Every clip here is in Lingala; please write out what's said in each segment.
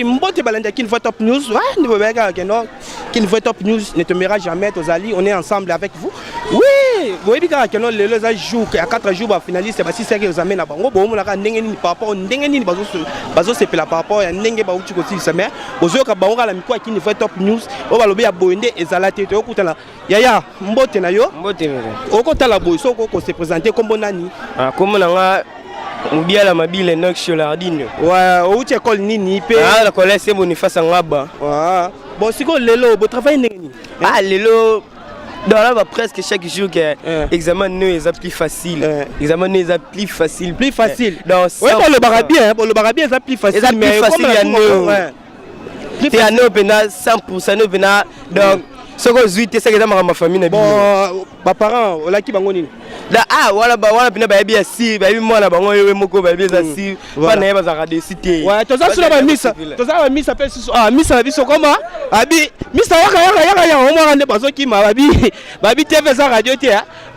Oui, mbote balanda qui ne voit Top News. Ouais, qui ne voit Top News ne tombera jamais aux alliés. On est ensemble avec vous. Oui, vous voyez bien que les jours à 4 jours finaliste bah si c'est que vous amènent à bango bon on a ndenge ni par rapport ndenge ni bazo c'est par rapport à ndenge ba uti ko tilisa mais ozo ka bango la miko qui ne voit Top News o ba lobi ya boende ezalate to okutala yaya mbote na yo mbote okotala boy so ko se présenter comme bonani ah comme na Mubiala mabile Nox Lardine. Ouais, où tu école nini pe? Ah, la collège c'est Boniface Ngaba. Ouais. Bon, c'est quoi lelo, vous travaillez nini? Ah, lelo dans là presque chaque jour que examen nous est plus facile. Examen nous est plus facile. Plus facile. Ouais, pour le barabien, pour le barabien c'est plus facile mais comme il y a nous. Plus facile nous bena 100% nous bena donc ce que je c'est que dans ma famille bon mes parents là qui bango nini da ah wala bina ba bien si ba moi na bango yewe moko ba bien si pas na ba za cité ouais to za sula ba misa to za ba misa pe ah misa na biso koma abi misa yaka au moins ande bazo ki ma babi TV za radio te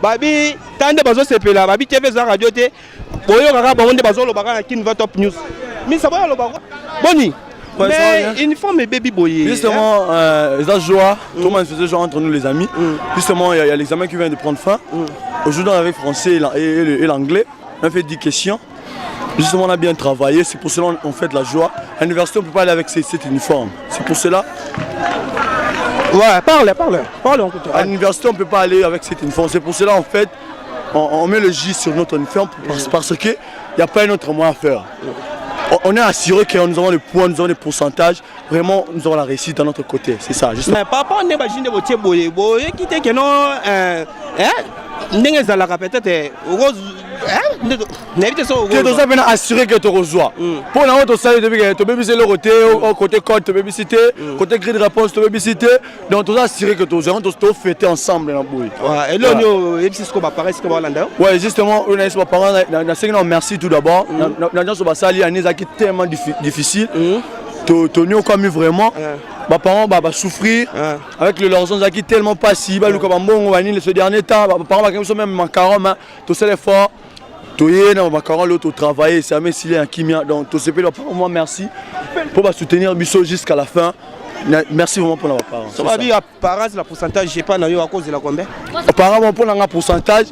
babi tande bazo sepela babi TV za radio te boyo kaka bango nde bazo lo baka ki ne va Top News misa boyo lo bako boni. Mais uniforme et baby boy. Justement, la joie, tout le monde faisait joie entre nous les amis. Justement, il y a l'examen qui vient de prendre fin. Aujourd'hui, on avait français et l'anglais. On a fait 10 questions. Justement, on a bien travaillé. C'est pour cela qu'on fait la joie. À l'université, on ne peut pas aller avec cet uniforme. C'est pour cela. Ouais, parle. À l'université, on ne peut pas aller avec cet uniforme. C'est pour cela, en fait, on met le J sur notre uniforme parce qu'il n'y a pas un autre moyen à faire. On est assuré que nous avons les points, nous avons les pourcentages. Vraiment, nous avons la réussite de notre côté. C'est ça, justement. Mais papa, on est pas de votre boye. Boye, qui était que non. N'est-ce pas peut-être rose. N'évitez ça. Tu es bien assuré que tu reçois. Pour la haute salle, tu peux visiter le côté code, tu peux visiter côté grille de réponse, tu peux visiter. Donc, tu es assuré que tu as fêté ensemble dans la bouille. Et là, nous, et puis ce qu'on va paraître, ce qu'on va l'entendre. Ouais, justement, on a des parents, merci tout d'abord. L'agence de Bassali, il y a tellement difficile. Tony comme vraiment mes parents souffrir avec le lancement qui tellement pas si bah ce dernier temps mes parents même macaron mais tout c'est l'effort tout est dans macaron l'autre travailler ça mais s'il est en kimia donc tout c'est moi merci pour soutenir Bisso jusqu'à la fin. Merci vraiment pour nos parents. Ça va dire parents la pourcentage j'ai pas à cause de la combien apparemment pour un pourcentage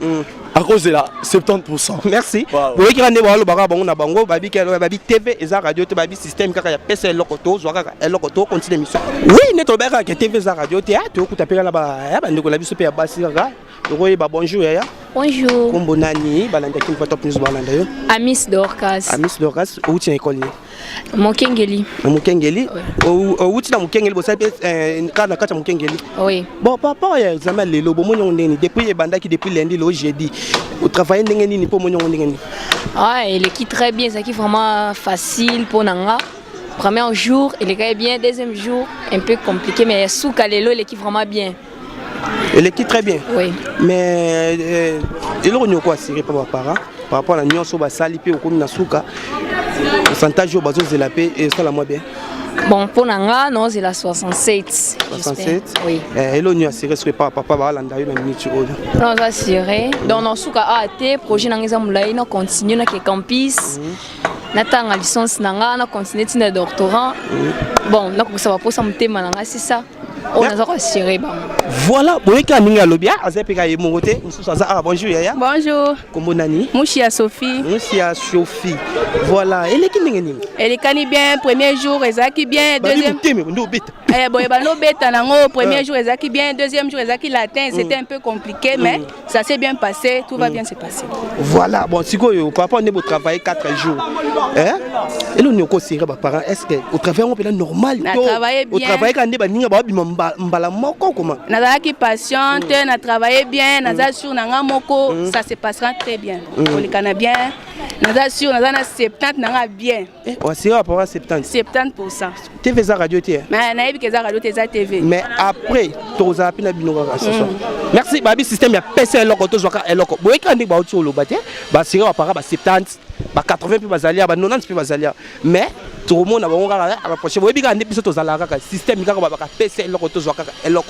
à cause de la 70%. Merci. Vous voyez qu'il y a des bango babi TV et radio babi système kaka ya PC lokoto zwaka lokoto continue mission. Oui, neto beka que TV za radio te to ku tapela ba ya bandeko la biso pe ya basi kaka. Roye ba bonjour ya. Bonjour. Kombo nani balanda kin fa Top News balanda yo. Amis Dorcas. Amis Dorcas ou tien école ni. Mokengeli. Mokengeli. Ou tien Mokengeli bo sape kana kata Mokengeli. Oui. Bon papa ya examen lelo bo monyo ndeni depuis bandaki depuis lundi le jeudi. Vous travaillez ndengeni pour monyo ndengeni. Ah, il est très bien, c'est qui vraiment facile pour Nanga. Premier jour, il est bien, deuxième jour, un peu compliqué mais sous Kalelo, il est vraiment bien. Il est très bien. Oui. Mais il y a quoi assuré par par rapport à la nuance au basali puis au comme Nasuka. Pourcentage au bazo de la paix et ça la moins bien. Bon, pour Nanga, non, c'est la 67. 67. Oui. Et l'on y a assuré ce que papa va l'anda une minute. Non, c'est assuré. Donc, on souka AT, projet Nanga Moulay, on continue dans le campus. Nathan a licence Nanga, on continue dans le doctorat. Bon, donc ça va pour ça me thème c'est ça. On a assuré. Voilà, vous voyez qu'il y a un lobby, bonjour Yaya. Bonjour. Comment nani? Mouchia Sophie. Mouchia Sophie. Voilà, elle est qui nini? Elle est bien, premier jour, Ezaki bien, deuxième. Premier jour, Ezaki bien, deuxième jour, Ezaki latin, c'était un peu compliqué, mais ça s'est bien passé, tout va bien se passer. Voilà, bon, si vous papa on est travailler 4 jours. Hein? Et nous nous sérieux parents, est-ce que au travail on peut normal? Au travail quand on Nazaki patiente, on a travaillé bien, Nazaki sur Nanga Moko, ça se passera très bien. On les connaît bien. Nazaki sur Nazana 70 Nanga bien. C'est rapport à 70. 70%. TV za radio TV. Mais naïbi que za radio TV. Mais après, tu as appris na binoga ce soir. Merci babi système ya PC lokoto zwaka eloko. Boye kandi ba otso lo baté, ba sira appara ba 70, ba 80 puis bazalia, ba 90 puis bazalia. Mais tout le monde a bon kaka approcher. Boye bi kandi biso to zala kaka système kaka ba PC lokoto zwaka eloko.